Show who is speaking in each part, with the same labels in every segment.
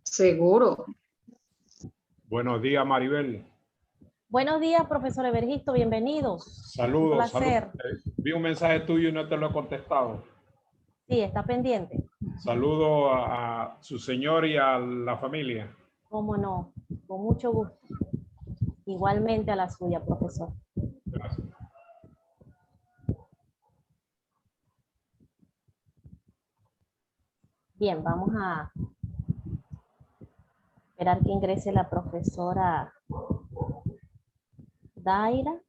Speaker 1: Seguro.
Speaker 2: Buenos días, Maribel.
Speaker 3: Buenos días, profesor Evergisto, bienvenidos.
Speaker 2: Saludos,
Speaker 3: Un placer.
Speaker 2: saludos. Vi un mensaje tuyo y no te lo he contestado.
Speaker 3: Sí, está pendiente.
Speaker 2: Saludo a su señor y a la familia.
Speaker 3: Cómo no, con mucho gusto. Igualmente a la suya, profesor.
Speaker 2: Gracias.
Speaker 3: Bien, vamos a esperar que ingrese la profesora Daira.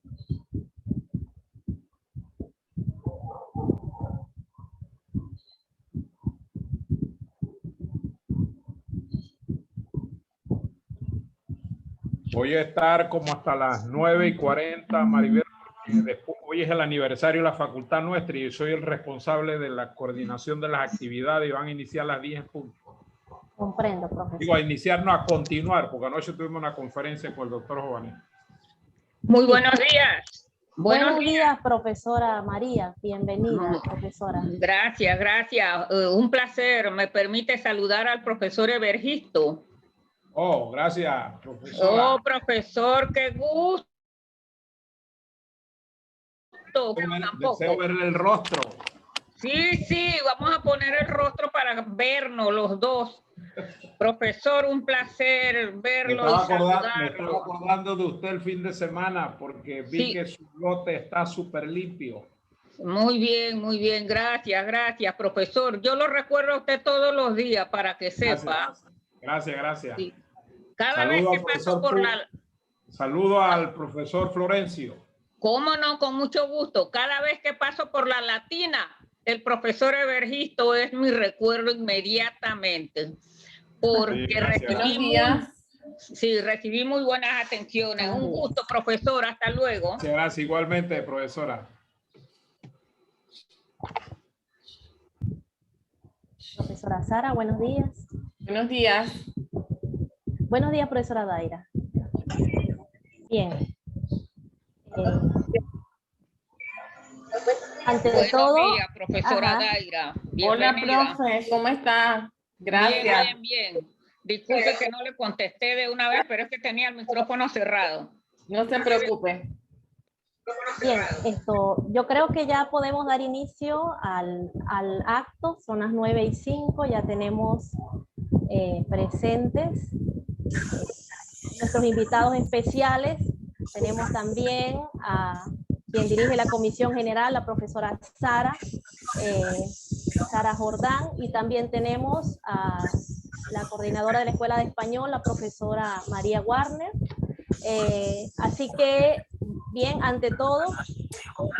Speaker 2: Voy a estar como hasta las 9:40, Maribel. Hoy es el aniversario de la facultad nuestra y yo soy el responsable de la coordinación de las actividades y van a iniciar a las 10 en punto.
Speaker 3: Comprendo, profesor.
Speaker 2: Digo, a iniciar, no a continuar, porque anoche tuvimos una conferencia con el doctor Giovanni.
Speaker 4: Muy buenos días.
Speaker 3: Buenos días, profesora María. Bienvenida, profesora.
Speaker 4: Gracias, gracias. Un placer. Me permite saludar al profesor Evergisto.
Speaker 2: Oh, gracias, profesora.
Speaker 4: Oh, profesor, qué gusto.
Speaker 2: Deseo verle el rostro.
Speaker 4: Sí, sí, vamos a poner el rostro para vernos los dos. Profesor, un placer verlo y
Speaker 2: Me estaba
Speaker 4: saludarlo.
Speaker 2: acordando de usted el fin de semana porque vi que su lote está súper limpio.
Speaker 4: Muy bien, gracias, gracias, profesor. Yo lo recuerdo a usted todos los días para que sepa.
Speaker 2: Gracias.
Speaker 4: Sí. Cada vez que paso por la...
Speaker 2: Saludo al profesor Florencio.
Speaker 4: ¿Cómo no? Con mucho gusto. Cada vez que paso por la Latina, el profesor Evergisto es mi recuerdo inmediatamente. Porque recibí muy buenas atenciones. Un gusto, profesor. Hasta luego.
Speaker 2: Gracias, igualmente, profesora.
Speaker 3: Profesora Sara, buenos días.
Speaker 5: Buenos días.
Speaker 3: Buenos días, profesora Daira. Bien. Ante todo,
Speaker 4: buenos días, profesora Daira. Bienvenida.
Speaker 5: Hola, profe, ¿cómo está? Gracias.
Speaker 4: Bien. Disculpe que no le contesté de una vez, pero es que tenía el micrófono cerrado.
Speaker 5: No se preocupe.
Speaker 3: Bien, yo creo que ya podemos dar inicio al acto. Son las 9:05, ya tenemos presentes nuestros invitados especiales. Tenemos también a quien dirige la Comisión General, la profesora Sara Jordán, y también tenemos a la coordinadora de la Escuela de Español, la profesora María Warner. Así que, bien, ante todo,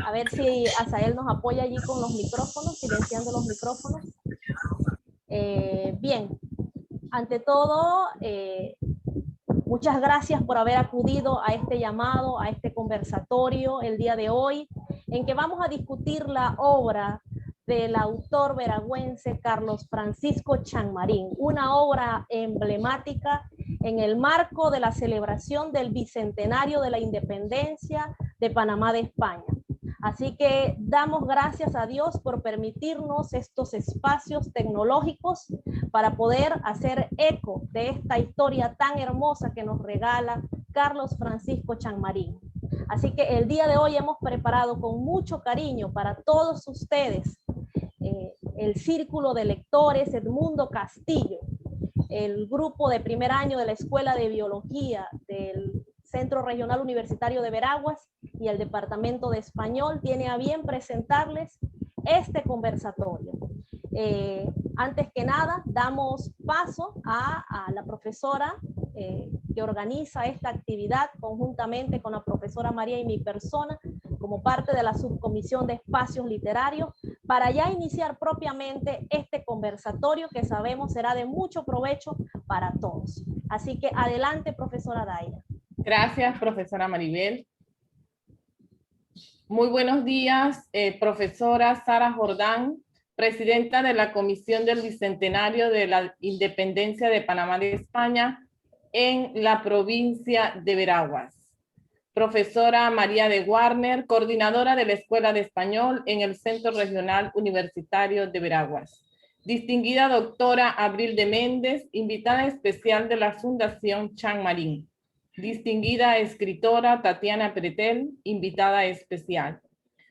Speaker 3: a ver si Azael nos apoya allí con los micrófonos, silenciando los micrófonos. Bien, ante todo, muchas gracias por haber acudido a este llamado, a este conversatorio el día de hoy, en que vamos a discutir la obra del autor veragüense Carlos Francisco Chanmarín, una obra emblemática en el marco de la celebración del bicentenario de la independencia de Panamá de España. Así que damos gracias a Dios por permitirnos estos espacios tecnológicos para poder hacer eco de esta historia tan hermosa que nos regala Carlos Francisco Chanmarín. Así que el día de hoy hemos preparado con mucho cariño para todos ustedes el Círculo de Lectores Edmundo Castillo, el grupo de primer año de la Escuela de Biología del Centro Regional Universitario de Veraguas y el Departamento de Español tiene a bien presentarles este conversatorio. Antes que nada, damos paso a la profesora que organiza esta actividad conjuntamente con la profesora María y mi persona como parte de la subcomisión de espacios literarios para ya iniciar propiamente este conversatorio que sabemos será de mucho provecho para todos. Así que adelante, profesora Daira.
Speaker 5: Gracias, profesora Maribel. Muy buenos días, profesora Sara Jordán, presidenta de la Comisión del Bicentenario de la Independencia de Panamá de España en la provincia de Veraguas. Profesora María de Warner, coordinadora de la Escuela de Español en el Centro Regional Universitario de Veraguas. Distinguida doctora Abril de Méndez, invitada especial de la Fundación Chang Marín. Distinguida escritora Tatiana Pretel, invitada especial.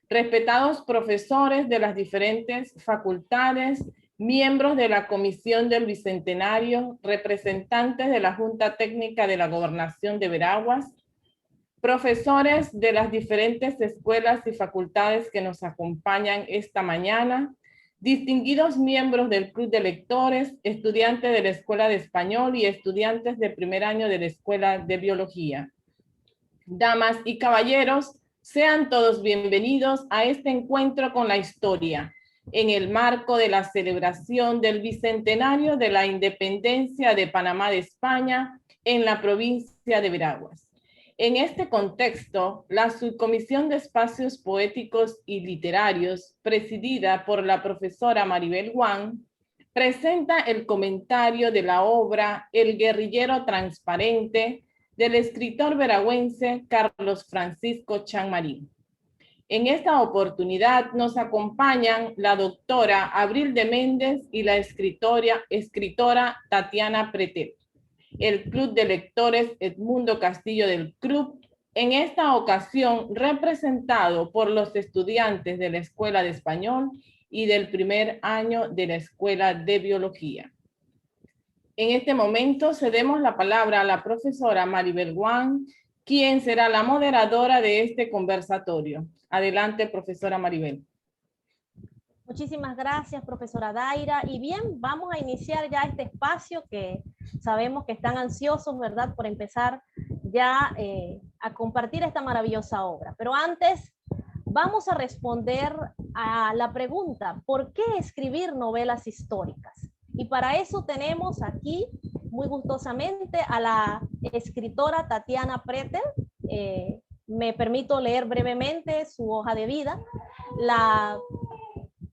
Speaker 5: Respetados profesores de las diferentes facultades, miembros de la Comisión del Bicentenario, representantes de la Junta Técnica de la Gobernación de Veraguas, profesores de las diferentes escuelas y facultades que nos acompañan esta mañana, distinguidos miembros del Club de Lectores, estudiantes de la Escuela de Español y estudiantes de primer año de la Escuela de Biología. Damas y caballeros, sean todos bienvenidos a este encuentro con la historia, en el marco de la celebración del Bicentenario de la Independencia de Panamá de España en la provincia de Veraguas. En este contexto, la Subcomisión de Espacios Poéticos y Literarios, presidida por la profesora Maribel Wang, presenta el comentario de la obra El guerrillero transparente del escritor veragüense Carlos Francisco Chang Marín. En esta oportunidad nos acompañan la doctora Abril de Méndez y la escritora Tatiana Pretel. El Club de Lectores Edmundo Castillo del CRUB, en esta ocasión representado por los estudiantes de la Escuela de Español y del primer año de la Escuela de Biología. En este momento cedemos la palabra a la profesora Maribel Wang, quien será la moderadora de este conversatorio. Adelante, profesora Maribel.
Speaker 3: Muchísimas gracias, profesora Daira. Y bien, vamos a iniciar ya este espacio que sabemos que están ansiosos, ¿verdad?, por empezar ya a compartir esta maravillosa obra. Pero antes, vamos a responder a la pregunta, ¿por qué escribir novelas históricas? Y para eso tenemos aquí, muy gustosamente, a la escritora Tatiana Pretel. Me permito leer brevemente su hoja de vida. La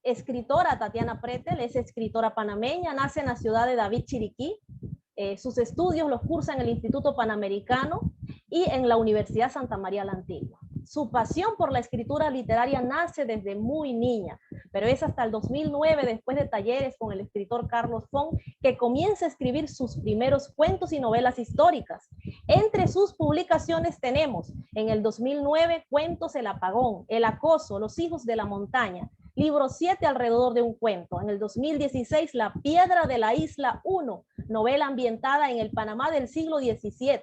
Speaker 3: escritora Tatiana Pretel es escritora panameña, nace en la ciudad de David, Chiriquí. Sus estudios los cursa en el Instituto Panamericano y en la Universidad Santa María la Antigua. Su pasión por la escritura literaria nace desde muy niña, pero es hasta el 2009, después de talleres con el escritor Carlos Fong, que comienza a escribir sus primeros cuentos y novelas históricas. Entre sus publicaciones tenemos, en el 2009, Cuentos El Apagón, El Acoso, Los Hijos de la Montaña, Libro 7, Alrededor de un Cuento. En el 2016, La Piedra de la Isla 1, novela ambientada en el Panamá del siglo XVII.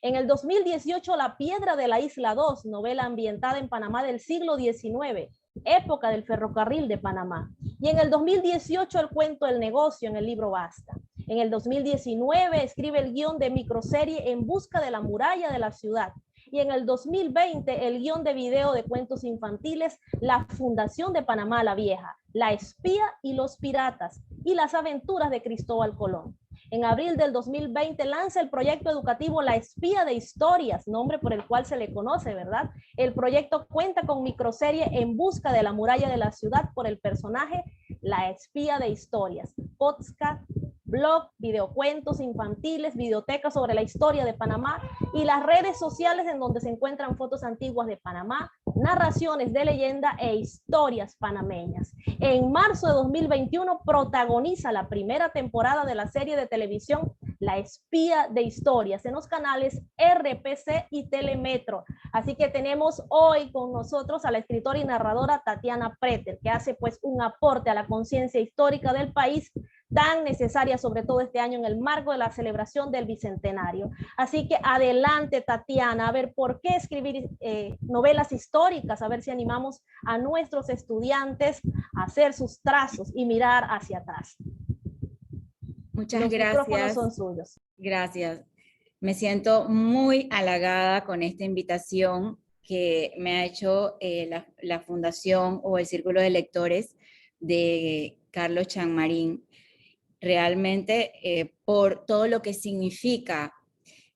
Speaker 3: En el 2018, La Piedra de la Isla 2, novela ambientada en Panamá del siglo XIX, época del ferrocarril de Panamá. Y en el 2018, el cuento El Negocio en el libro Basta. En el 2019, escribe el guión de microserie En Busca de la Muralla de la Ciudad. Y en el 2020, el guión de video de cuentos infantiles La Fundación de Panamá la Vieja, La Espía y los Piratas y Las Aventuras de Cristóbal Colón. En abril del 2020 lanza el proyecto educativo La Espía de Historias, nombre por el cual se le conoce, ¿verdad? El proyecto cuenta con microserie En Busca de la Muralla de la Ciudad por el personaje La Espía de Historias, podcast, blog, videocuentos infantiles, biblioteca sobre la historia de Panamá y las redes sociales en donde se encuentran fotos antiguas de Panamá, narraciones de leyenda e historias panameñas. En marzo de 2021 protagoniza la primera temporada de la serie de televisión La Espía de Historias en los canales RPC y Telemetro. Así que tenemos hoy con nosotros a la escritora y narradora Tatiana Pretel, que hace pues un aporte a la conciencia histórica del país tan necesaria, sobre todo este año en el marco de la celebración del Bicentenario. Así que adelante, Tatiana, a ver, ¿por qué escribir novelas históricas? A ver si animamos a nuestros estudiantes a hacer sus trazos y mirar hacia atrás.
Speaker 1: Muchas
Speaker 3: Los micrófonos
Speaker 1: gracias.
Speaker 3: son suyos.
Speaker 1: Gracias. Me siento muy halagada con esta invitación que me ha hecho la Fundación o el Círculo de Lectores de Carlos Chang Marín. Realmente por todo lo que significa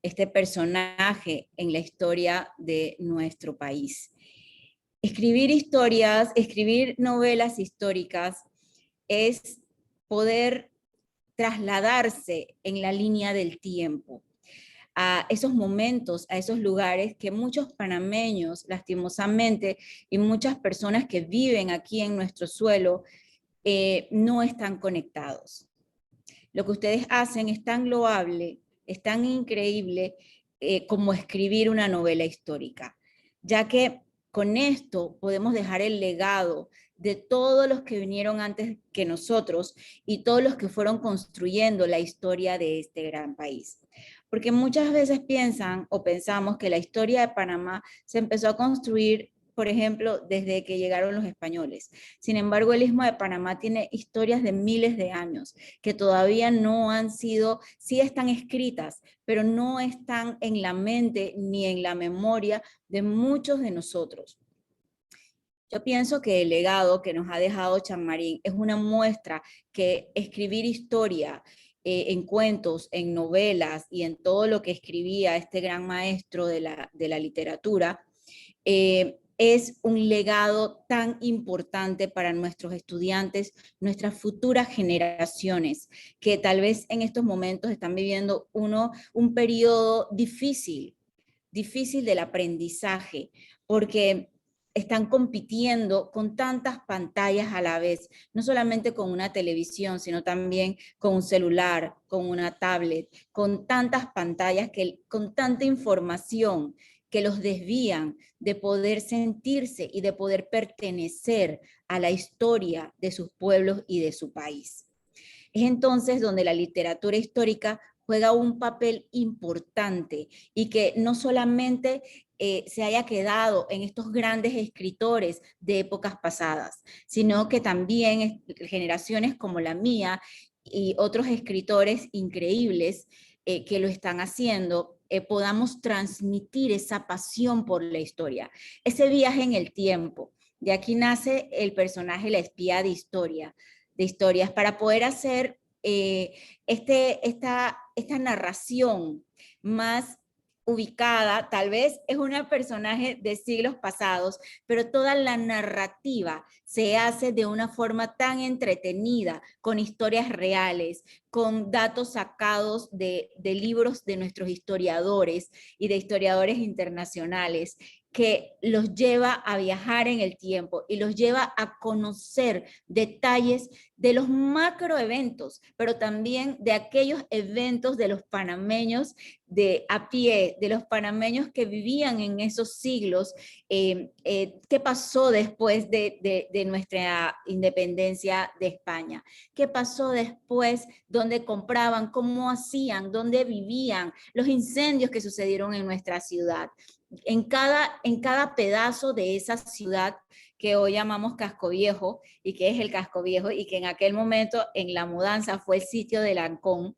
Speaker 1: este personaje en la historia de nuestro país. Escribir historias, escribir novelas históricas es poder trasladarse en la línea del tiempo. a esos momentos, a esos lugares que muchos panameños, lastimosamente, y muchas personas que viven aquí en nuestro suelo, no están conectados. Lo que ustedes hacen es tan loable, es tan increíble como escribir una novela histórica, ya que con esto podemos dejar el legado de todos los que vinieron antes que nosotros y todos los que fueron construyendo la historia de este gran país. Porque muchas veces piensan o pensamos que la historia de Panamá se empezó a construir, por ejemplo, desde que llegaron los españoles. Sin embargo, el Istmo de Panamá tiene historias de miles de años que todavía no han sido, sí están escritas, pero no están en la mente ni en la memoria de muchos de nosotros. Yo pienso que el legado que nos ha dejado Chammarín es una muestra que escribir historia en cuentos, en novelas y en todo lo que escribía este gran maestro de la literatura, es un legado tan importante para nuestros estudiantes, nuestras futuras generaciones, que tal vez en estos momentos están viviendo un periodo difícil del aprendizaje, porque están compitiendo con tantas pantallas a la vez, no solamente con una televisión, sino también con un celular, con una tablet, con tantas pantallas, con tanta información que los desvían de poder sentirse y de poder pertenecer a la historia de sus pueblos y de su país. Es entonces donde la literatura histórica juega un papel importante y que no solamente se haya quedado en estos grandes escritores de épocas pasadas, sino que también generaciones como la mía y otros escritores increíbles que lo están haciendo, podamos transmitir esa pasión por la historia, ese viaje en el tiempo. De aquí nace el personaje La espía de historias, para poder hacer esta narración más ubicada. Tal vez es un personaje de siglos pasados, pero toda la narrativa se hace de una forma tan entretenida, con historias reales, con datos sacados de libros de nuestros historiadores y de historiadores internacionales, que los lleva a viajar en el tiempo y los lleva a conocer detalles de los macroeventos, pero también de aquellos eventos de los panameños de a pie, de los panameños que vivían en esos siglos, qué pasó después de nuestra independencia de España, qué pasó después, dónde compraban, cómo hacían, dónde vivían, los incendios que sucedieron en nuestra ciudad. En cada pedazo de esa ciudad que hoy llamamos Casco Viejo, y que es el Casco Viejo, y que en aquel momento en la mudanza fue el sitio de Lancón,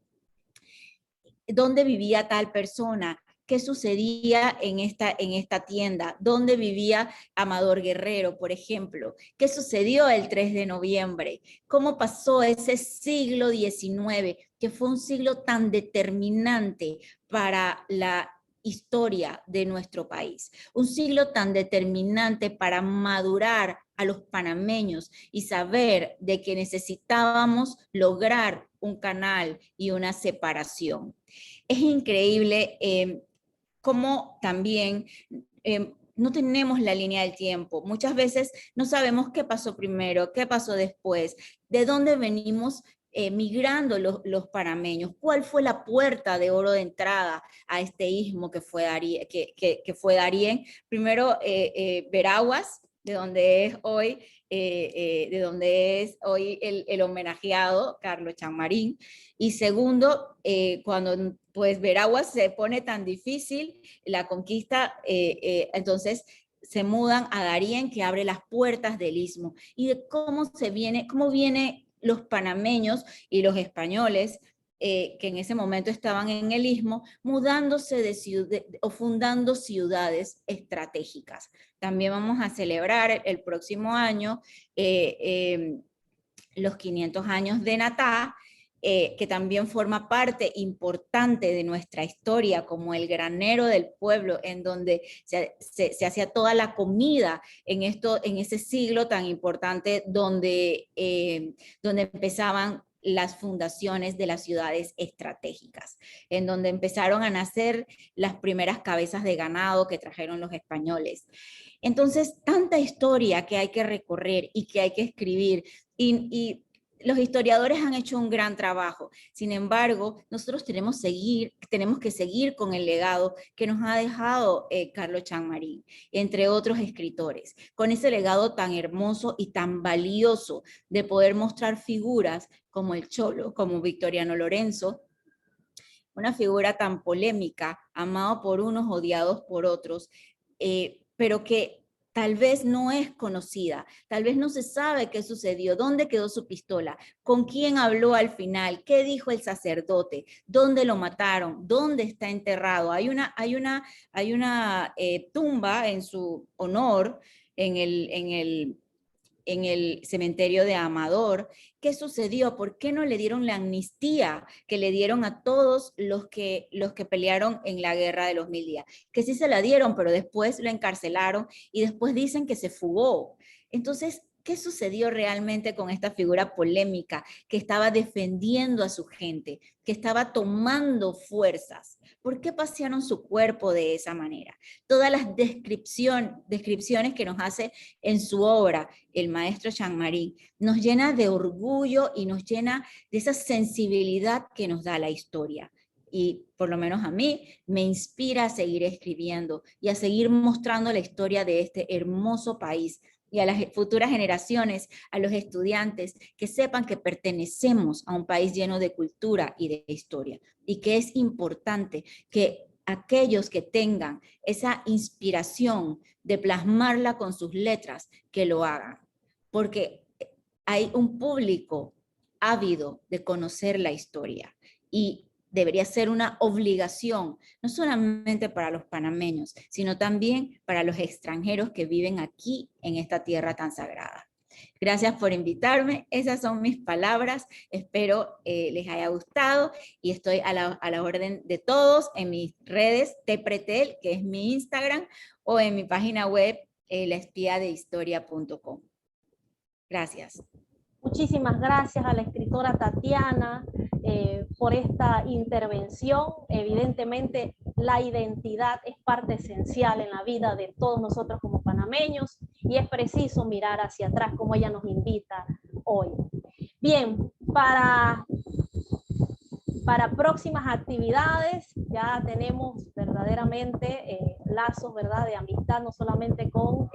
Speaker 1: dónde vivía tal persona, qué sucedía en esta tienda, dónde vivía Amador Guerrero, por ejemplo, qué sucedió el 3 de noviembre, cómo pasó ese siglo XIX, que fue un siglo tan determinante para la historia de nuestro país, un siglo tan determinante para madurar a los panameños y saber de que necesitábamos lograr un canal y una separación. Es increíble cómo también no tenemos la línea del tiempo. Muchas veces no sabemos qué pasó primero, qué pasó después, de dónde venimos migrando los panameños, cuál fue la puerta de oro de entrada a este istmo que fue Darién. Primero Veraguas, de donde es hoy el homenajeado Carlos Chammarín, y segundo, cuando pues Veraguas se pone tan difícil la conquista, entonces se mudan a Darién, que abre las puertas del istmo, y de cómo viene los panameños y los españoles que en ese momento estaban en el istmo, mudándose o fundando ciudades estratégicas. También vamos a celebrar el próximo año los 500 años de Natá, que también forma parte importante de nuestra historia, como el granero del pueblo, en donde se hacía toda la comida en ese siglo tan importante, donde empezaban las fundaciones de las ciudades estratégicas, en donde empezaron a nacer las primeras cabezas de ganado que trajeron los españoles. Entonces, tanta historia que hay que recorrer y que hay que escribir, y los historiadores han hecho un gran trabajo. Sin embargo, nosotros tenemos que seguir con el legado que nos ha dejado Carlos Champmarín, entre otros escritores, con ese legado tan hermoso y tan valioso de poder mostrar figuras como el Cholo, como Victoriano Lorenzo, una figura tan polémica, amado por unos, odiados por otros, pero que tal vez no es conocida, tal vez no se sabe qué sucedió, dónde quedó su pistola, con quién habló al final, qué dijo el sacerdote, dónde lo mataron, dónde está enterrado. Hay una tumba en su honor en el cementerio de Amador. ¿Qué sucedió? ¿Por qué no le dieron la amnistía que le dieron a todos los que pelearon en la Guerra de los 1000 días? Que sí se la dieron, pero después lo encarcelaron y después dicen que se fugó. Entonces, ¿qué sucedió realmente con esta figura polémica que estaba defendiendo a su gente, que estaba tomando fuerzas? ¿Por qué pasearon su cuerpo de esa manera? Todas las descripciones que nos hace en su obra el maestro Champmarín nos llena de orgullo y nos llena de esa sensibilidad que nos da la historia. Y por lo menos a mí me inspira a seguir escribiendo y a seguir mostrando la historia de este hermoso país, y a las futuras generaciones, a los estudiantes, que sepan que pertenecemos a un país lleno de cultura y de historia, y que es importante que aquellos que tengan esa inspiración de plasmarla con sus letras, que lo hagan, porque hay un público ávido de conocer la historia, y debería ser una obligación, no solamente para los panameños, sino también para los extranjeros que viven aquí en esta tierra tan sagrada. Gracias por invitarme, esas son mis palabras, espero les haya gustado, y estoy a la orden de todos en mis redes, Tepretel, que es mi Instagram, o en mi página web, laespiadehistoria.com. Gracias.
Speaker 3: Muchísimas gracias a la escritora Tatiana por esta intervención. Evidentemente, la identidad es parte esencial en la vida de todos nosotros como panameños, y es preciso mirar hacia atrás como ella nos invita hoy. Bien, para próximas actividades ya tenemos verdaderamente lazos, ¿verdad?, de amistad, no solamente con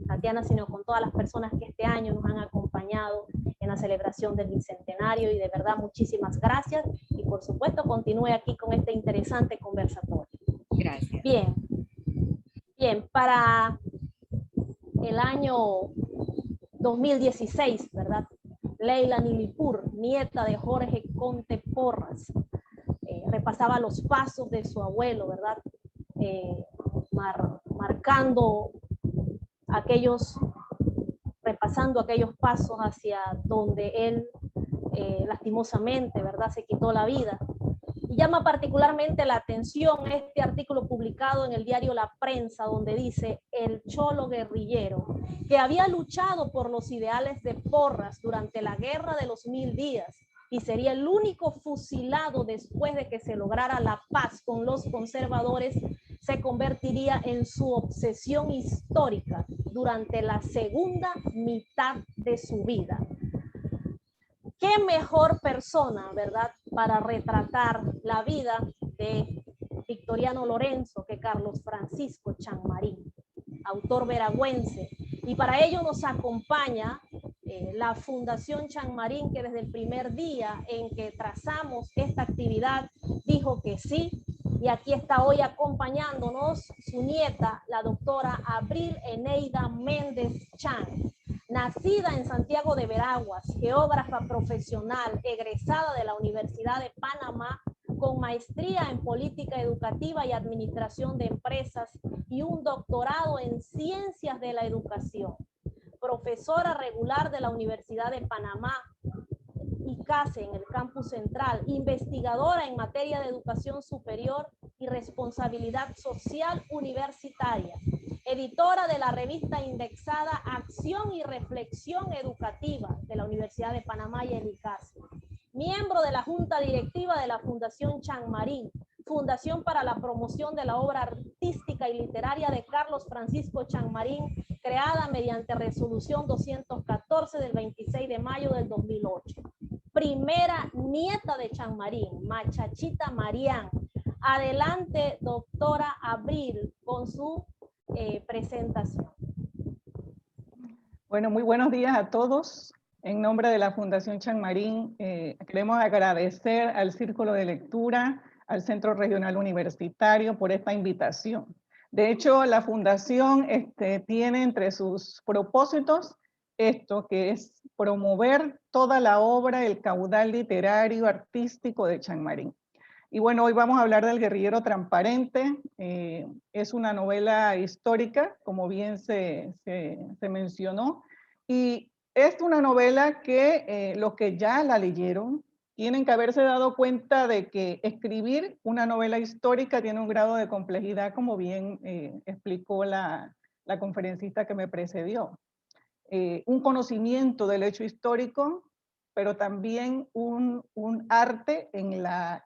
Speaker 3: Tatiana, sino con todas las personas que este año nos han acompañado en la celebración del bicentenario, y de verdad muchísimas gracias, y por supuesto continúe aquí con este interesante conversatorio.
Speaker 1: Gracias.
Speaker 3: Bien, para el año 2016, ¿verdad? Leila Nilipur, nieta de Jorge Conte Porras, repasaba los pasos de su abuelo, ¿verdad? Repasando aquellos pasos hacia donde él lastimosamente, ¿verdad?, se quitó la vida. Y llama particularmente la atención este artículo publicado en el diario La Prensa, donde dice: el cholo guerrillero, que había luchado por los ideales de Porras durante la Guerra de los 1000 días, y sería el único fusilado después de que se lograra la paz con los conservadores, se convertiría en su obsesión histórica durante la segunda mitad de su vida. ¿Qué mejor persona, verdad, para retratar la vida de Victoriano Lorenzo que Carlos Francisco Champmarín, autor veragüense? Y para ello nos acompaña la Fundación Champmarín, que desde el primer día en que trazamos esta actividad dijo que sí, y aquí está hoy acompañándonos su nieta, la doctora Abril Eneida Méndez Chan, nacida en Santiago de Veraguas, geógrafa profesional, egresada de la Universidad de Panamá, con maestría en política educativa y administración de empresas y un doctorado en ciencias de la educación, profesora regular de la Universidad de Panamá, ICASE en el campus central, investigadora en materia de educación superior y responsabilidad social universitaria, editora de la revista indexada Acción y Reflexión Educativa de la Universidad de Panamá y el ICASE, miembro de la Junta Directiva de la Fundación Chanmarín, Fundación para la Promoción de la Obra Artística y Literaria de Carlos Francisco Chanmarín, creada mediante resolución 214 del 26 de mayo del 2008. Primera nieta de Chanmarín, Machachita Marián. Adelante, doctora Abril, con su presentación.
Speaker 6: Bueno, muy buenos días a todos. En nombre de la Fundación Chanmarín, queremos agradecer al Círculo de Lectura, al Centro Regional Universitario por esta invitación. De hecho, la Fundación tiene entre sus propósitos esto, que es promover toda la obra, el caudal literario, artístico de Chanmarín. Y bueno, hoy vamos a hablar del Guerrillero Transparente. Es una novela histórica, como bien se mencionó, y es una novela que los que ya la leyeron tienen que haberse dado cuenta de que escribir una novela histórica tiene un grado de complejidad, como bien explicó la conferencista que me precedió. Un conocimiento del hecho histórico, pero también un arte en la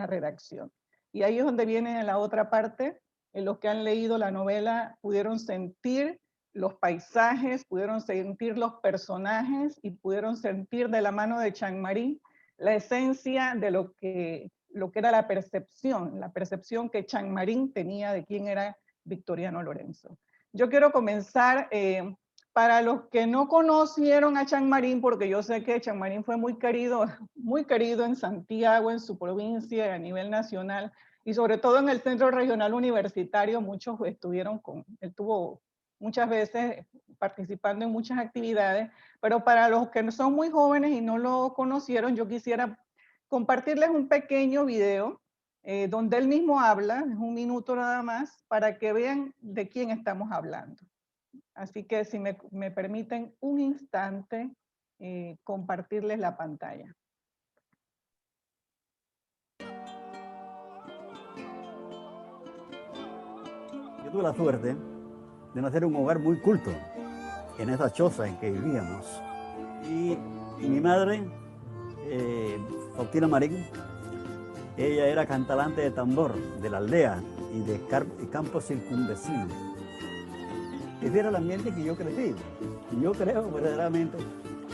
Speaker 6: redacción. Y ahí es donde viene la otra parte. Los que han leído la novela pudieron sentir los paisajes, pudieron sentir los personajes y pudieron sentir de la mano de Chanmarín la esencia de lo que era la percepción que Chanmarín tenía de quién era Victoriano Lorenzo. Yo quiero comenzar, para los que no conocieron a Chanmarín, porque yo sé que Chanmarín fue muy querido en Santiago, en su provincia, a nivel nacional, y sobre todo en el Centro Regional Universitario, muchos estuvieron él estuvo muchas veces participando en muchas actividades, pero para los que son muy jóvenes y no lo conocieron, yo quisiera compartirles un pequeño video donde él mismo habla, es 1 minuto nada más, para que vean de quién estamos hablando. Así que si me permiten un instante, compartirles la pantalla.
Speaker 7: Yo tuve la suerte de nacer en un hogar muy culto, en esa choza en que vivíamos. Y mi madre, Faustina Marín, ella era cantalante de tambor de la aldea y de campos circunvecinos. Ese era el ambiente que yo crecí. Y yo creo verdaderamente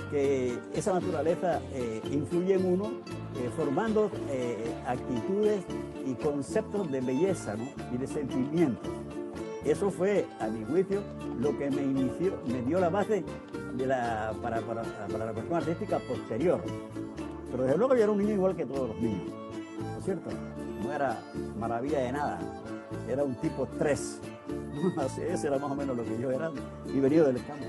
Speaker 7: que esa naturaleza influye en uno, formando actitudes y conceptos de belleza, ¿no? Y de sentimientos. Eso fue, a mi juicio, lo que me dio la base para la cuestión artística posterior. Pero desde luego yo era un niño igual que todos los niños, ¿no es cierto? No era maravilla de nada, era un tipo 3. Ese era más o menos lo que yo era y venido del campo.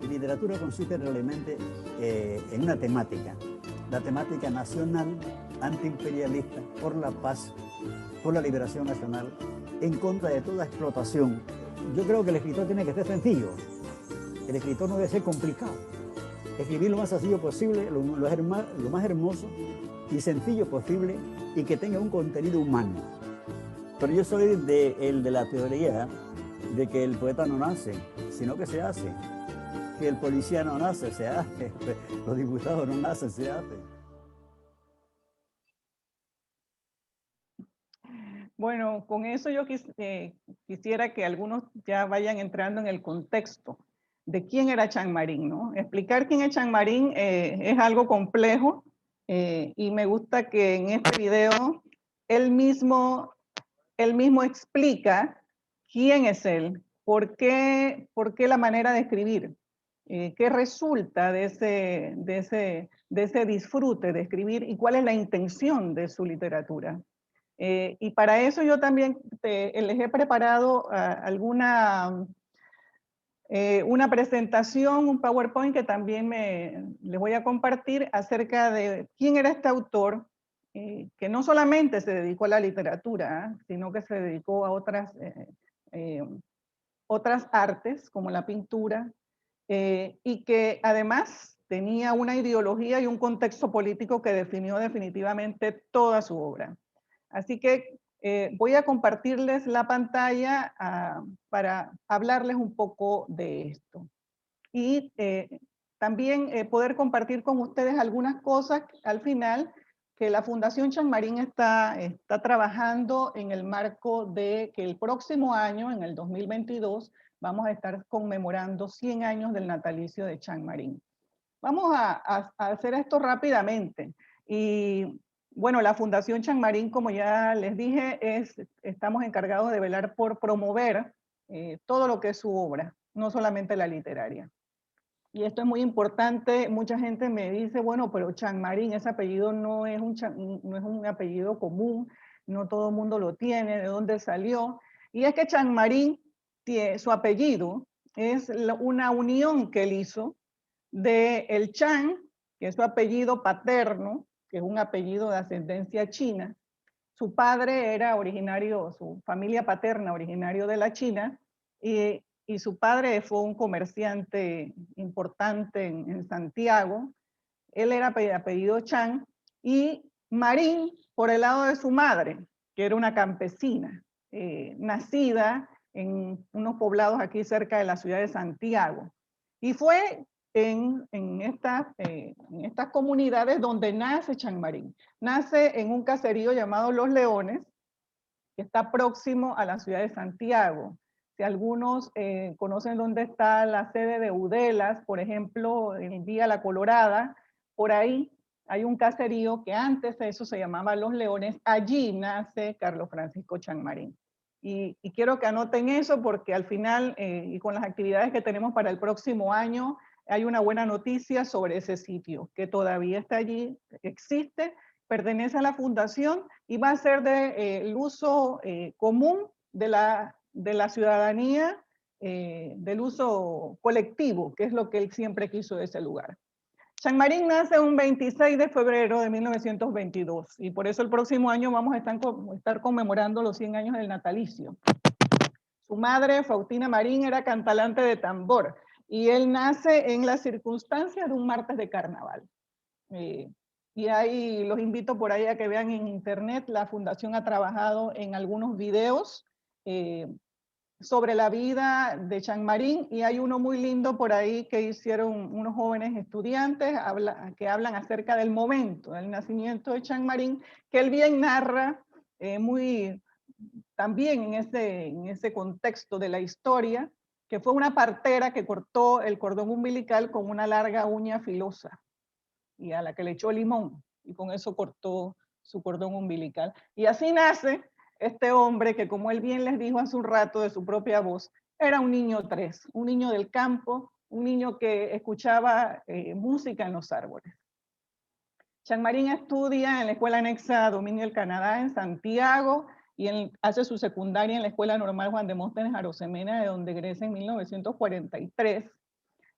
Speaker 7: La literatura consiste realmente en una temática, la temática nacional, antiimperialista, por la paz, por la liberación nacional, en contra de toda explotación. Yo creo que el escritor tiene que ser sencillo, el escritor no debe ser complicado, escribir lo más sencillo posible, lo más hermoso y sencillo posible y que tenga un contenido humano. Pero yo soy de la teoría de que el poeta no nace, sino que se hace. Que el policía no nace, se hace. Los diputados no nacen, se hacen.
Speaker 6: Bueno, con eso yo quisiera que algunos ya vayan entrando en el contexto de quién era Chanmarín, ¿no? Explicar quién es Chanmarín es algo complejo y me gusta que en este video él mismo explica quién es él, por qué la manera de escribir. ¿Qué resulta de ese disfrute de escribir y cuál es la intención de su literatura? Y para eso yo también les he preparado una presentación, un PowerPoint que también les voy a compartir acerca de quién era este autor, que no solamente se dedicó a la literatura, sino que se dedicó a otras artes como la pintura, y que además tenía una ideología y un contexto político que definió definitivamente toda su obra. Así que voy a compartirles la pantalla para hablarles un poco de esto. Y también poder compartir con ustedes algunas cosas al final que la Fundación Chang Marín está trabajando en el marco de que el próximo año, en el 2022, vamos a estar conmemorando 100 años del natalicio de Chang Marín. Vamos a hacer esto rápidamente. Y bueno, la Fundación Chang Marín, como ya les dije, estamos encargados de velar por promover todo lo que es su obra, no solamente la literaria. Y esto es muy importante. Mucha gente me dice, bueno, pero Chang Marín, ese apellido no es un apellido común, no todo el mundo lo tiene, ¿de dónde salió? Y es que Chang Marín, su apellido, es una unión que él hizo de el Chang, que es su apellido paterno, que es un apellido de ascendencia china. Su padre era originario, su familia paterna originario de la China, y su padre fue un comerciante importante en Santiago. Él era apellido Chang, y Marín por el lado de su madre, que era una campesina, nacida en unos poblados aquí cerca de la ciudad de Santiago. Y fue en estas comunidades donde nace Chang Marín. Nace en un caserío llamado Los Leones, que está próximo a la ciudad de Santiago. Si algunos conocen dónde está la sede de Udelas, por ejemplo, en Vía La Colorada, por ahí hay un caserío que antes de eso se llamaba Los Leones. Allí nace Carlos Francisco Chang Marín. Y quiero que anoten eso porque al final, y con las actividades que tenemos para el próximo año, hay una buena noticia sobre ese sitio, que todavía está allí, existe, pertenece a la fundación y va a ser del uso común de la ciudadanía, del uso colectivo, que es lo que él siempre quiso de ese lugar. Chang Marín nace un 26 de febrero de 1922 y por eso el próximo año vamos a estar conmemorando los 100 años del natalicio. Su madre, Faustina Marín, era cantalante de tambor y él nace en las circunstancias de un martes de carnaval. Y ahí los invito por ahí a que vean en internet. La fundación ha trabajado en algunos videos sobre la vida de Chang Marín y hay uno muy lindo por ahí que hicieron unos jóvenes estudiantes que hablan acerca del momento del nacimiento de Chang Marín, que él bien narra muy también en ese contexto de la historia, que fue una partera que cortó el cordón umbilical con una larga uña filosa y a la que le echó limón, y con eso cortó su cordón umbilical. Y así nace este hombre que, como él bien les dijo hace un rato de su propia voz, era un niño 3, un niño del campo, un niño que escuchaba música en los árboles. Chang Marín estudia en la Escuela Anexa a Dominio del Canadá en Santiago y hace su secundaria en la Escuela Normal Juan de Móstenes Arosemena, de donde egresa en 1943.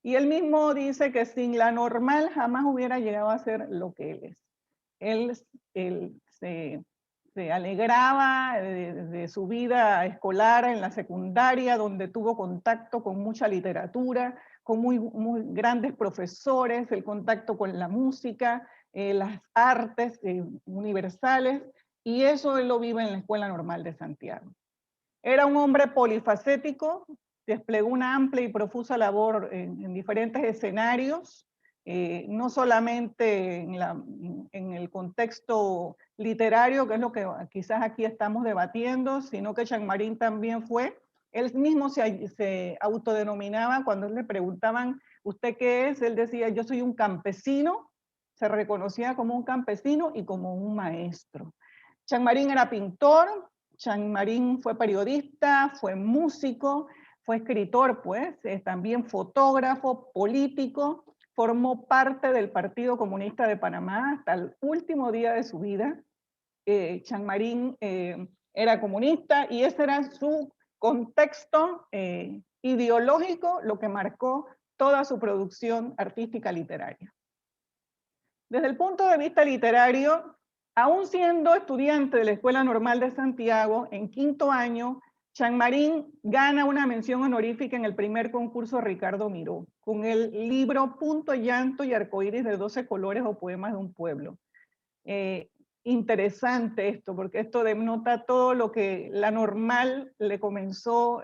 Speaker 6: Y él mismo dice que sin la normal jamás hubiera llegado a ser lo que él es. Él se alegraba de su vida escolar en la secundaria, donde tuvo contacto con mucha literatura, con muy grandes profesores, el contacto con la música, las artes universales, y eso él lo vive en la Escuela Normal de Santiago. Era un hombre polifacético, desplegó una amplia y profusa labor en diferentes escenarios, no solamente en el contexto literario, que es lo que quizás aquí estamos debatiendo, sino que Chang Marín también él mismo se autodenominaba, cuando le preguntaban, ¿usted qué es? Él decía, yo soy un campesino, se reconocía como un campesino y como un maestro. Chang Marín era pintor, Chang Marín fue periodista, fue músico, fue escritor, pues, también fotógrafo, político, formó parte del Partido Comunista de Panamá hasta el último día de su vida. Chang Marín era comunista y ese era su contexto ideológico, lo que marcó toda su producción artística literaria. Desde el punto de vista literario, aún siendo estudiante de la Escuela Normal de Santiago, en quinto año, Chanmarín gana una mención honorífica en el primer concurso Ricardo Miró, con el libro Punto, Llanto y Arcoíris de 12 colores o poemas de un pueblo. Interesante esto, porque esto denota todo lo que la Normal le comenzó,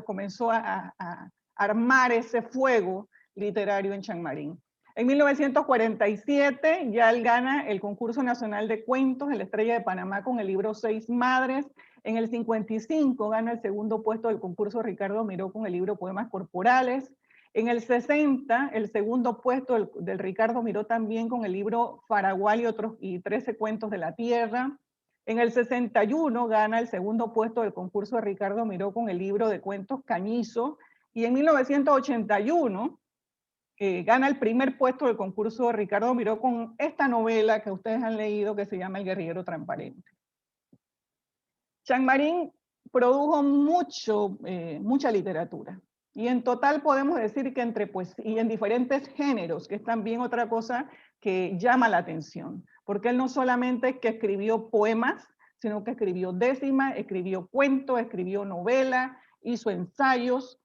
Speaker 6: comenzó a armar ese fuego literario en Chanmarín. En 1947 ya él gana el concurso nacional de cuentos de la Estrella de Panamá con el libro Seis Madres. En el 55 gana el segundo puesto del concurso Ricardo Miró con el libro Poemas Corporales. En el 60, el segundo puesto del Ricardo Miró también con el libro Faragual y 13 cuentos de la tierra. En el 61 gana el segundo puesto del concurso de Ricardo Miró con el libro de cuentos Cañizo. Y en 1981 gana el primer puesto del concurso de Ricardo Miró con esta novela que ustedes han leído que se llama El guerrillero transparente. Chanmarín produjo mucha literatura. Y en total podemos decir que y en diferentes géneros, que es también otra cosa que llama la atención. Porque él no solamente que escribió poemas, sino que escribió décimas, escribió cuentos, escribió novela, hizo ensayos,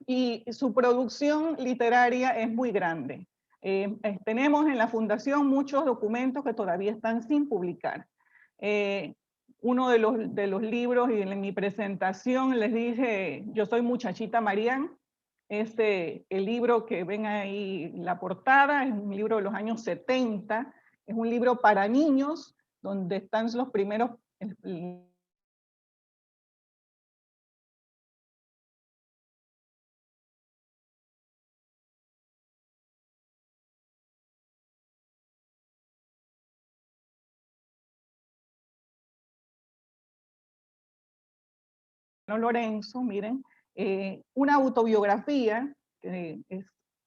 Speaker 6: y su producción literaria es muy grande. Tenemos en la Fundación muchos documentos que todavía están sin publicar. Uno de los libros, y en mi presentación les dije, yo soy Muchachita Marián, el libro que ven ahí, la portada, es un libro de los años 70, es un libro para niños, donde están los primeros Lorenzo, miren, una autobiografía que es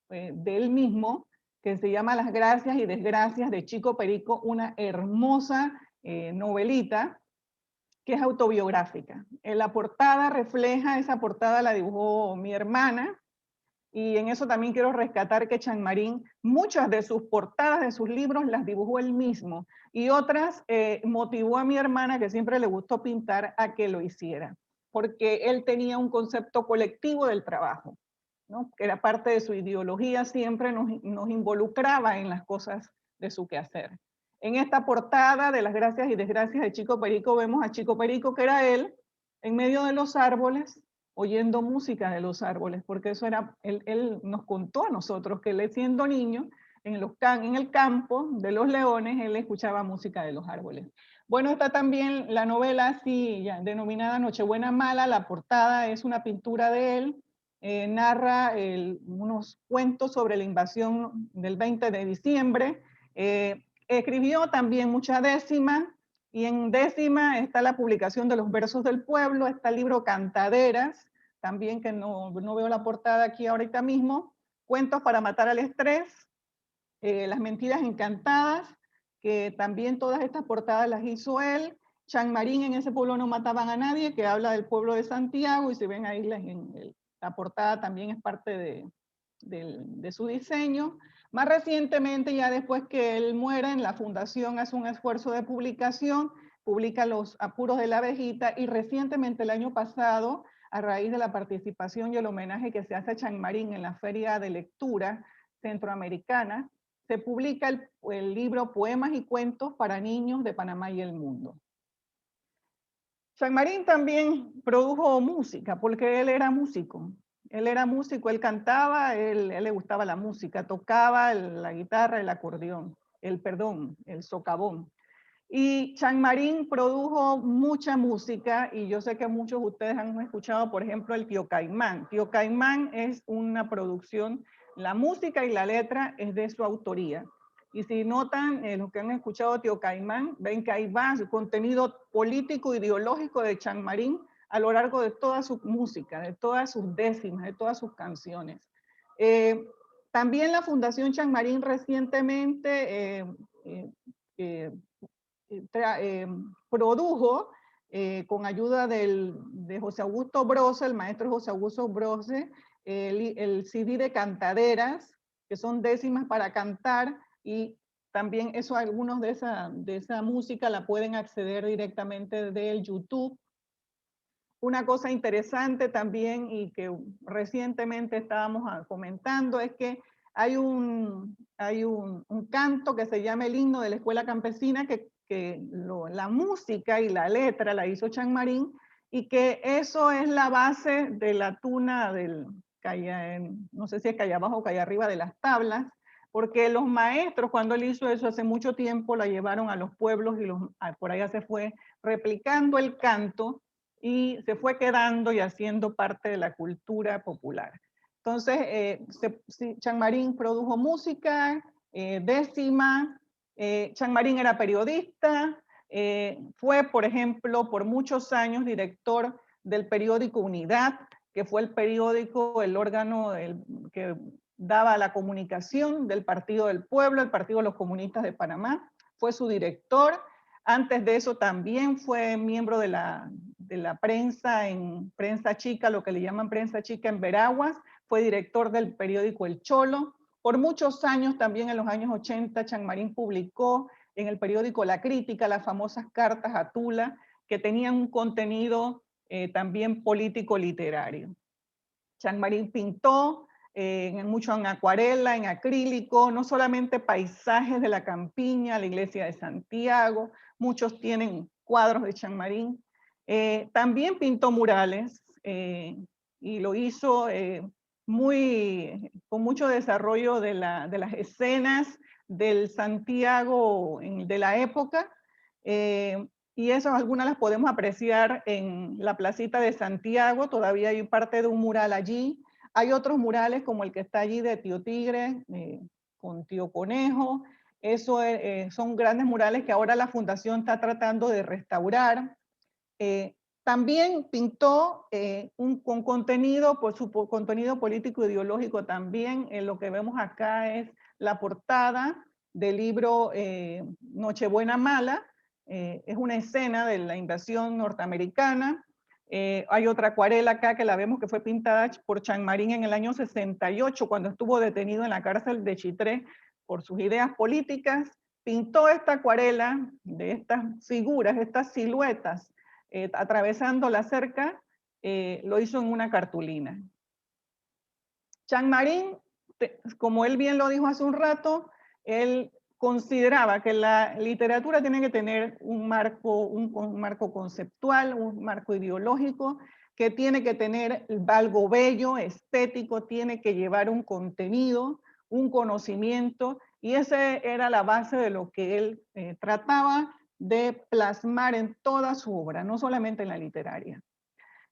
Speaker 6: de él mismo, que se llama Las gracias y desgracias de Chico Perico, una hermosa novelita que es autobiográfica. La portada refleja, esa portada la dibujó mi hermana, y en eso también quiero rescatar que Chanmarín, muchas de sus portadas de sus libros las dibujó él mismo, y otras motivó a mi hermana, que siempre le gustó pintar, a que lo hiciera, porque él tenía un concepto colectivo del trabajo, ¿no? Que era parte de su ideología, siempre nos involucraba en las cosas de su quehacer. En esta portada de Las gracias y desgracias de Chico Perico vemos a Chico Perico, que era él, en medio de los árboles, oyendo música de los árboles, porque eso era, él nos contó a nosotros que él siendo niño, en el campo de los leones, él escuchaba música de los árboles. Bueno, está también la novela así, ya, denominada Nochebuena Mala. La portada es una pintura de él, narra unos cuentos sobre la invasión del 20 de diciembre. Escribió también mucha décima, y en décima está la publicación de los versos del pueblo, está el libro Cantaderas, también que no veo la portada aquí ahorita mismo, Cuentos para matar al estrés, Las mentiras encantadas, que también todas estas portadas las hizo él. Chanmarín, En ese pueblo no mataban a nadie, que habla del pueblo de Santiago, y si ven ahí la portada también es parte de su diseño. Más recientemente, ya después que él muere, en la fundación hace un esfuerzo de publicación, publica Los apuros de la abejita, y recientemente el año pasado, a raíz de la participación y el homenaje que se hace a Chanmarín en la Feria de Lectura Centroamericana, se publica el libro Poemas y Cuentos para Niños de Panamá y el Mundo. Chanmarín también produjo música, porque él era músico. Él cantaba, él le gustaba la música, tocaba la guitarra, el acordeón, el socavón. Y Chanmarín produjo mucha música, y yo sé que muchos de ustedes han escuchado, por ejemplo, el Tío Caimán. Tío Caimán es una producción, la música y la letra es de su autoría. Y si notan, los que han escuchado Tío Caimán, ven que ahí va su contenido político, ideológico de Chanmarín a lo largo de toda su música, de todas sus décimas, de todas sus canciones. También la Fundación Chanmarín recientemente produjo, con ayuda de José Augusto Brose, el maestro José Augusto Brose, el CD de Cantaderas, que son décimas para cantar, y también eso, algunos de esa música la pueden acceder directamente del YouTube. una cosa interesante también y que recientemente estábamos comentando es que hay un canto que se llama el himno de la escuela campesina la música y la letra la hizo Chan Marín, y que eso es la base de la tuna no sé si es calle abajo o calle arriba de las tablas, porque los maestros cuando él hizo eso hace mucho tiempo la llevaron a los pueblos y por allá se fue replicando el canto y se fue quedando y haciendo parte de la cultura popular. Entonces, Chan Marín produjo música, décima, Chan Marín era periodista, fue, por ejemplo, por muchos años director del periódico Unidad, que fue el periódico, el órgano que daba la comunicación del Partido del Pueblo, el Partido de los Comunistas de Panamá, fue su director. Antes de eso también fue miembro de la prensa, en prensa chica, lo que le llaman prensa chica en Veraguas, fue director del periódico El Cholo. Por muchos años, también en los años 80, Chan Marín publicó en el periódico La Crítica las famosas cartas a Tula, que tenían un contenido también político-literario. Chan Marín pintó mucho en acuarela, en acrílico, no solamente paisajes de la campiña, la iglesia de Santiago, muchos tienen cuadros de Chan Marín. También pintó murales y lo hizo con mucho desarrollo de las escenas del Santiago de la época, y esas algunas las podemos apreciar en la placita de Santiago, todavía hay parte de un mural allí. Hay otros murales como el que está allí de Tío Tigre, con Tío Conejo. Eso son grandes murales que ahora la Fundación está tratando de restaurar. También pintó con contenido, por su contenido político ideológico también. Lo que vemos acá es la portada del libro Nochebuena Mala. Es una escena de la invasión norteamericana. Hay otra acuarela acá que la vemos que fue pintada por Chan Marín en el año 68, cuando estuvo detenido en la cárcel de Chitré por sus ideas políticas. Pintó esta acuarela de estas figuras, estas siluetas, atravesando la cerca, lo hizo en una cartulina. Chan Marín, como él bien lo dijo hace un rato, él consideraba que la literatura tiene que tener un marco conceptual, un marco ideológico, que tiene que tener algo bello, estético, tiene que llevar un contenido, un conocimiento, y esa era la base de lo que él trataba de plasmar en toda su obra, no solamente en la literaria.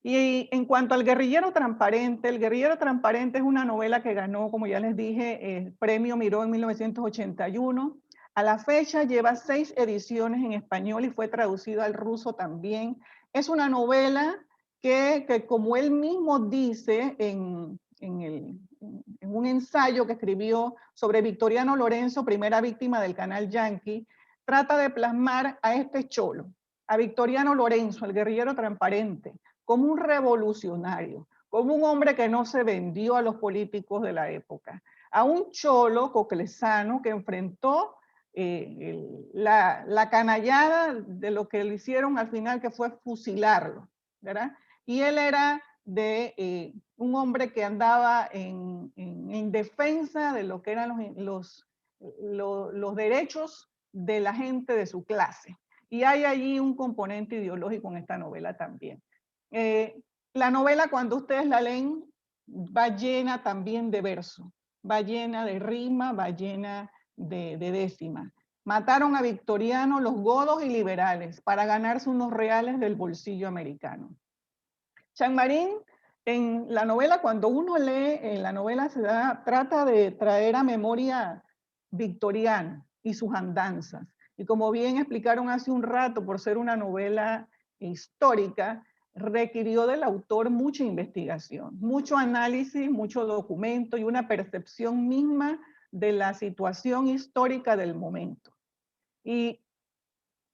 Speaker 6: Y en cuanto al Guerrillero Transparente, El Guerrillero Transparente es una novela que ganó, como ya les dije, el Premio Miró en 1981. A la fecha lleva 6 ediciones en español y fue traducido al ruso también. Es una novela que como él mismo dice en un ensayo que escribió sobre Victoriano Lorenzo, primera víctima del canal Yankee, trata de plasmar a este cholo, a Victoriano Lorenzo, el guerrillero transparente, como un revolucionario, como un hombre que no se vendió a los políticos de la época, a un cholo coclesano que enfrentó la canallada de lo que le hicieron al final, que fue fusilarlo, ¿verdad? Y él era de un hombre que andaba en defensa de lo que eran los derechos de la gente de su clase. Y hay allí un componente ideológico en esta novela también. La novela, cuando ustedes la leen, va llena también de verso, va llena de rima, va llena de décima. Mataron a Victoriano los godos y liberales para ganarse unos reales del bolsillo americano. Chan Marín, en la novela, cuando uno lee en la novela, trata de traer a memoria Victoriano y sus andanzas. Y como bien explicaron hace un rato, por ser una novela histórica, requirió del autor mucha investigación, mucho análisis, mucho documento y una percepción misma de la situación histórica del momento. Y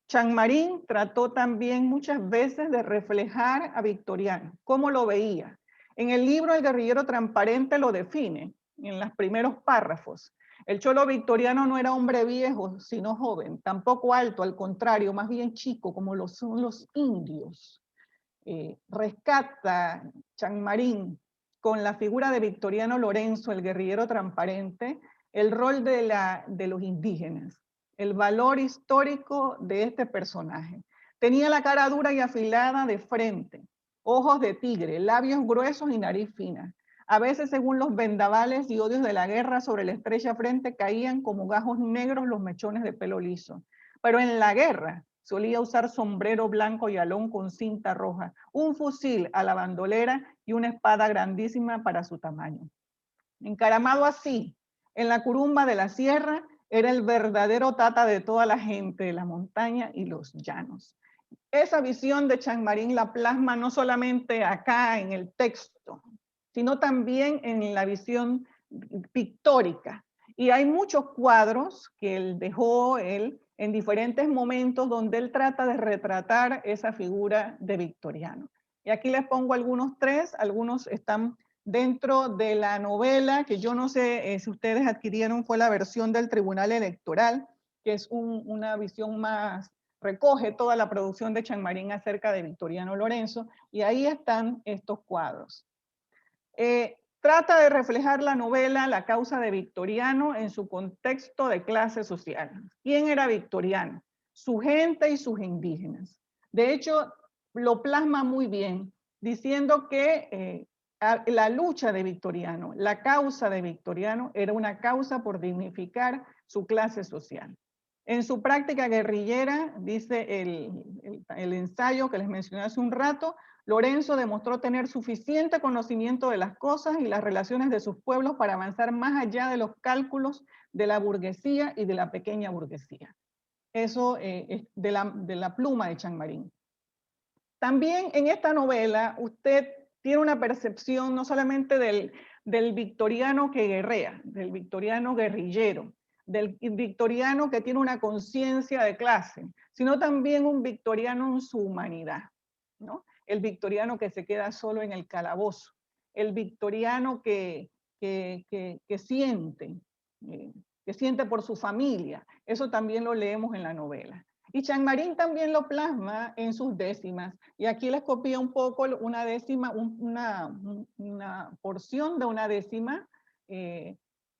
Speaker 6: Chan Marín trató también muchas veces de reflejar a Victoriano, cómo lo veía. En el libro El Guerrillero Transparente lo define en los primeros párrafos. El cholo victoriano no era hombre viejo, sino joven, tampoco alto, al contrario, más bien chico, como lo son los indios. rescata Chanmarín con la figura de Victoriano Lorenzo, el guerrillero transparente, el rol de los indígenas, el valor histórico de este personaje. Tenía la cara dura y afilada de frente, ojos de tigre, labios gruesos y nariz fina. A veces, según los vendavales y odios de la guerra, sobre la estrecha frente caían como gajos negros los mechones de pelo liso. Pero en la guerra solía usar sombrero blanco y alón con cinta roja, un fusil a la bandolera y una espada grandísima para su tamaño. Encaramado así, en la curumba de la sierra, era el verdadero tata de toda la gente de la montaña y los llanos. Esa visión de Chanmarín la plasma no solamente acá en el texto, sino también en la visión pictórica. Y hay muchos cuadros que él dejó en diferentes momentos donde él trata de retratar esa figura de Victoriano. Y aquí les pongo algunos tres, algunos están dentro de la novela, que yo no sé si ustedes adquirieron, fue la versión del Tribunal Electoral, que es una visión más, recoge toda la producción de Chanmarín acerca de Victoriano Lorenzo, y ahí están estos cuadros. Trata de reflejar la novela La causa de Victoriano en su contexto de clase social. ¿Quién era Victoriano? Su gente y sus indígenas. De hecho, lo plasma muy bien, diciendo que la lucha de Victoriano, la causa de Victoriano, era una causa por dignificar su clase social. En su práctica guerrillera, dice el ensayo que les mencioné hace un rato, Lorenzo demostró tener suficiente conocimiento de las cosas y las relaciones de sus pueblos para avanzar más allá de los cálculos de la burguesía y de la pequeña burguesía. Eso es de la pluma de Chanmarín. También en esta novela usted tiene una percepción no solamente del victoriano que guerrea, del victoriano guerrillero, del victoriano que tiene una conciencia de clase, sino también un victoriano en su humanidad, ¿no? El victoriano que se queda solo en el calabozo, el victoriano que siente por su familia. Eso también lo leemos en la novela. Y Chanmarín también lo plasma en sus décimas. Y aquí les copio un poco una décima, una porción de una décima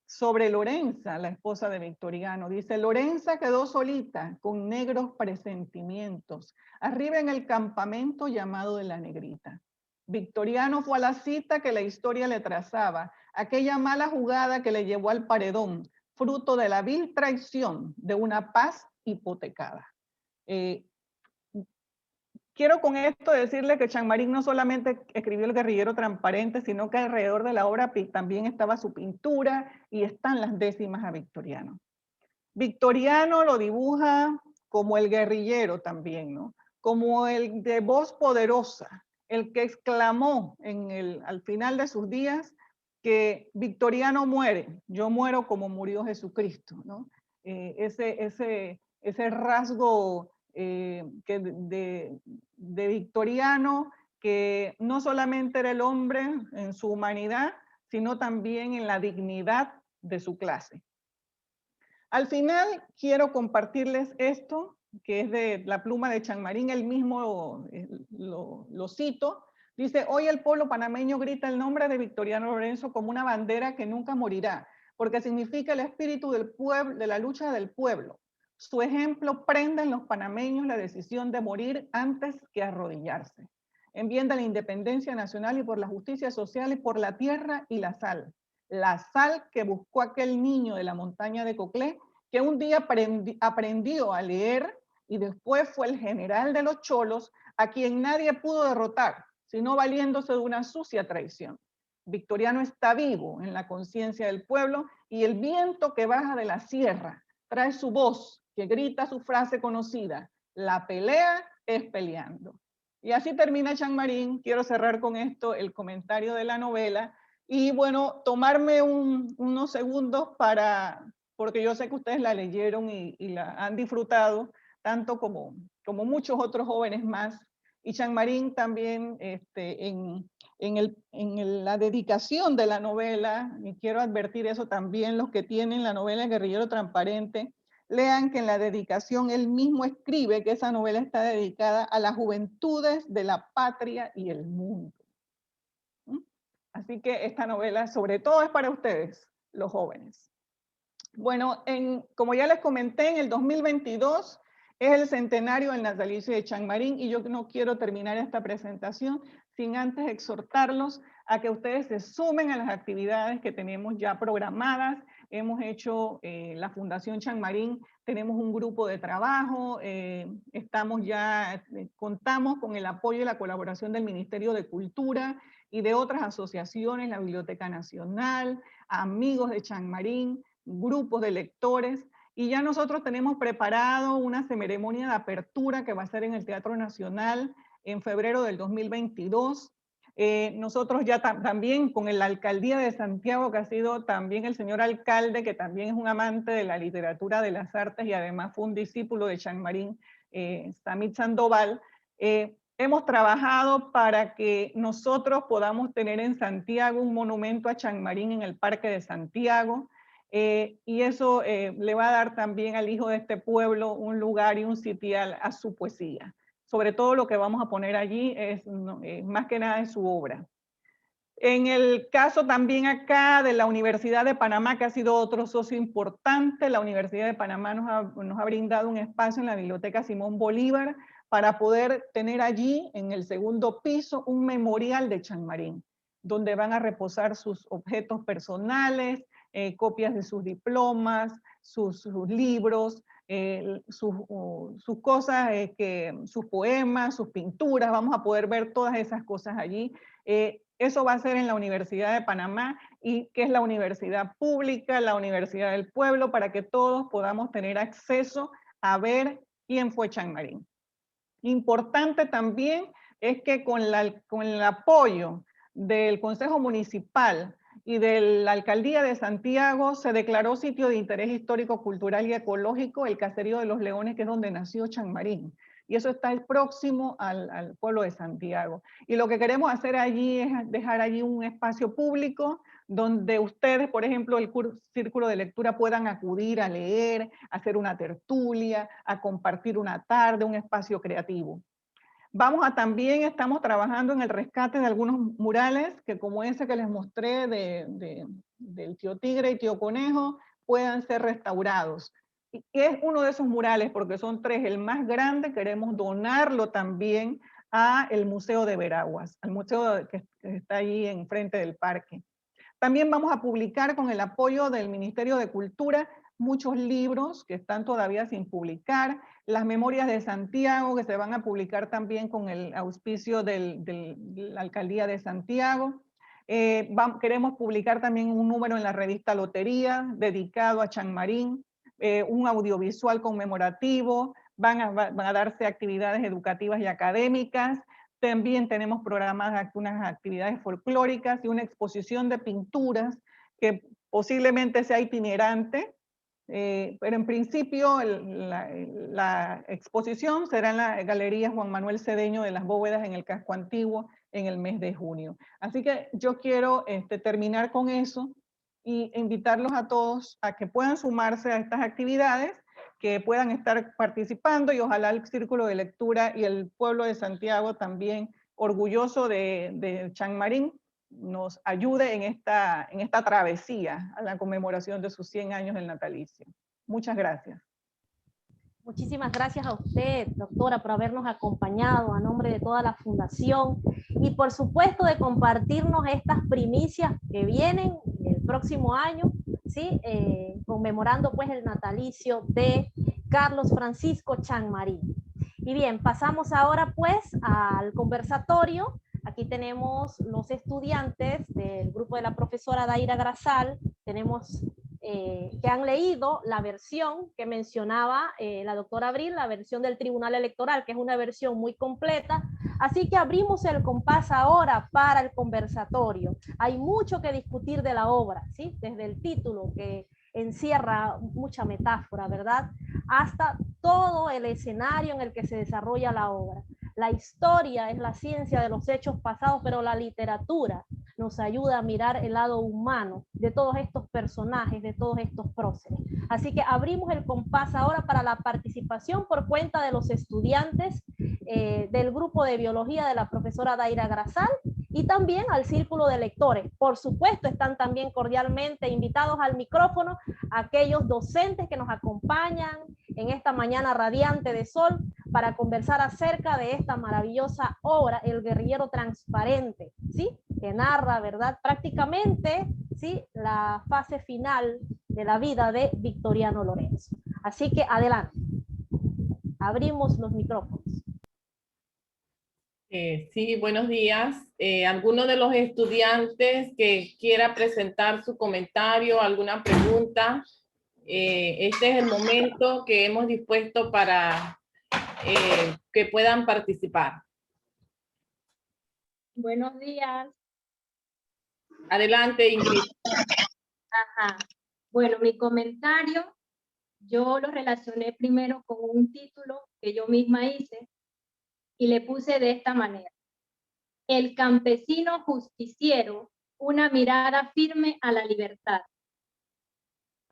Speaker 6: sobre Lorenza, la esposa de Victoriano. Dice, Lorenza quedó solita con negros presentimientos, arriba en el campamento llamado de la Negrita. Victoriano fue a la cita que la historia le trazaba, aquella mala jugada que le llevó al paredón, fruto de la vil traición de una paz hipotecada. Quiero con esto decirle que Chanmarín no solamente escribió El guerrillero transparente, sino que alrededor de la obra también estaba su pintura y están las décimas a Victoriano. Victoriano lo dibuja como el guerrillero también, ¿no? Como el de voz poderosa, el que exclamó al final de sus días que Victoriano muere, yo muero como murió Jesucristo, ¿no? Ese rasgo de Victoriano, que no solamente era el hombre en su humanidad, sino también en la dignidad de su clase. Al final quiero compartirles esto, que es de la pluma de Chanmarín, él mismo lo cito. Dice, hoy el pueblo panameño grita el nombre de Victoriano Lorenzo como una bandera que nunca morirá, porque significa el espíritu del pueblo, de la lucha del pueblo. Su ejemplo prende en los panameños la decisión de morir antes que arrodillarse, en bien de la independencia nacional y por la justicia social y por la tierra y la sal que buscó aquel niño de la montaña de Coclé, que un día aprendió a leer y después fue el general de los cholos, a quien nadie pudo derrotar, sino valiéndose de una sucia traición. Victoriano está vivo en la conciencia del pueblo y el viento que baja de la sierra trae su voz, que grita su frase conocida, la pelea es peleando. Y así termina Chanmarín. Quiero cerrar con esto el comentario de la novela y bueno, tomarme unos segundos porque yo sé que ustedes la leyeron y la han disfrutado, tanto como muchos otros jóvenes más. Y Chanmarín también en la dedicación de la novela, y quiero advertir eso también, los que tienen la novela El guerrillero transparente, lean que en la dedicación él mismo escribe que esa novela está dedicada a las juventudes de la patria y el mundo. Así que esta novela sobre todo es para ustedes, los jóvenes. Bueno, como ya les comenté, en el 2022 es el centenario del natalicio de Chang Marín y yo no quiero terminar esta presentación sin antes exhortarlos a que ustedes se sumen a las actividades que tenemos ya programadas. Hemos hecho la Fundación Chang Marín, tenemos un grupo de trabajo, contamos con el apoyo y la colaboración del Ministerio de Cultura y de otras asociaciones, la Biblioteca Nacional, amigos de Chang Marín, grupos de lectores, y ya nosotros tenemos preparado una ceremonia de apertura que va a ser en el Teatro Nacional en febrero del 2022. Nosotros ya también con la Alcaldía de Santiago, que ha sido también el señor alcalde, que también es un amante de la literatura, de las artes, y además fue un discípulo de Chang Marín, Samit Sandoval, hemos trabajado para que nosotros podamos tener en Santiago un monumento a Chang Marín en el Parque de Santiago, y eso le va a dar también al hijo de este pueblo un lugar y un sitial a su poesía. Sobre todo lo que vamos a poner allí es más que nada en su obra. En el caso también acá de la Universidad de Panamá, que ha sido otro socio importante, la Universidad de Panamá nos ha brindado un espacio en la Biblioteca Simón Bolívar para poder tener allí, en el segundo piso, un memorial de Chang Marín, donde van a reposar sus objetos personales, copias de sus diplomas, sus libros, sus cosas, sus poemas, sus pinturas. Vamos a poder ver todas esas cosas allí. Eso va a ser en la Universidad de Panamá, y que es la universidad pública, la Universidad del Pueblo, para que todos podamos tener acceso a ver quién fue Chang Marín. Importante también es que con el apoyo del Consejo Municipal y de la Alcaldía de Santiago se declaró sitio de interés histórico, cultural y ecológico el Caserío de los Leones, que es donde nació Chang Marín. Y eso está próximo al pueblo de Santiago. Y lo que queremos hacer allí es dejar allí un espacio público donde ustedes, por ejemplo, el círculo de lectura, puedan acudir a leer, a hacer una tertulia, a compartir una tarde, un espacio creativo. También estamos trabajando en el rescate de algunos murales que, como ese que les mostré del tío Tigre y tío Conejo, puedan ser restaurados. Y es uno de esos murales, porque son 3, el más grande, queremos donarlo también al Museo de Veraguas, al museo que está allí enfrente del parque. También vamos a publicar, con el apoyo del Ministerio de Cultura, muchos libros que están todavía sin publicar, las memorias de Santiago, que se van a publicar también con el auspicio de la Alcaldía de Santiago. Queremos publicar también un número en la revista Lotería, dedicado a Chang Marín, un audiovisual conmemorativo, van a darse actividades educativas y académicas. También tenemos programadas unas actividades folclóricas y una exposición de pinturas que posiblemente sea itinerante, pero en principio la exposición será en la Galería Juan Manuel Cedeño de las Bóvedas en el Casco Antiguo en el mes de junio. Así que yo quiero terminar con eso y invitarlos a todos a que puedan sumarse a estas actividades, que puedan estar participando, y ojalá el Círculo de Lectura y el pueblo de Santiago, también orgulloso de Chang Marín, nos ayude en esta travesía a la conmemoración de sus 100 años del natalicio. Muchas gracias.
Speaker 3: Muchísimas gracias a usted, doctora, por habernos acompañado a nombre de toda la Fundación, y por supuesto de compartirnos estas primicias que vienen el próximo año, ¿sí? Conmemorando pues el natalicio de Carlos Francisco Chang Marín. Y bien, pasamos ahora pues al conversatorio. Aquí tenemos los estudiantes del grupo de la profesora Daira Grasal, tenemos que han leído la versión que mencionaba la doctora Abril, la versión del Tribunal Electoral, que es una versión muy completa. Así que abrimos el compás ahora para el conversatorio. Hay mucho que discutir de la obra, ¿sí? Desde el título, que encierra mucha metáfora, ¿verdad?, hasta todo el escenario en el que se desarrolla la obra. La historia es la ciencia de los hechos pasados, pero la literatura nos ayuda a mirar el lado humano de todos estos personajes, de todos estos próceres. Así que abrimos el compás ahora para la participación por cuenta de los estudiantes del grupo de biología de la profesora Daira Grasal y también al círculo de lectores. Por supuesto, están también cordialmente invitados al micrófono aquellos docentes que nos acompañan en esta mañana radiante de sol para conversar acerca de esta maravillosa obra, El guerrillero transparente, ¿sí? Que narra, ¿verdad? Prácticamente, ¿sí? La fase final de la vida de Victoriano Lorenzo. Así que adelante. Abrimos los micrófonos.
Speaker 5: Sí, buenos días. ¿Alguno de los estudiantes que quiera presentar su comentario, alguna pregunta? Este es el momento que hemos dispuesto para que puedan participar.
Speaker 8: Buenos días.
Speaker 5: Adelante, Ingrid.
Speaker 8: Ajá. Bueno, mi comentario, yo lo relacioné primero con un título que yo misma hice y le puse de esta manera: El campesino justiciero, una mirada firme a la libertad.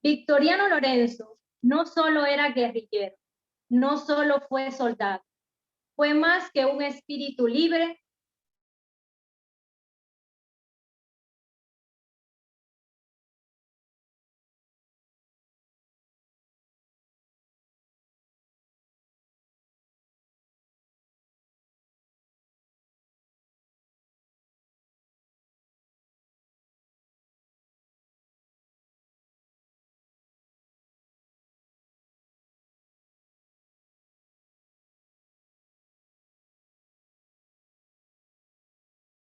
Speaker 8: Victoriano Lorenzo no solo era guerrillero, no solo fue soldado, fue más que un espíritu libre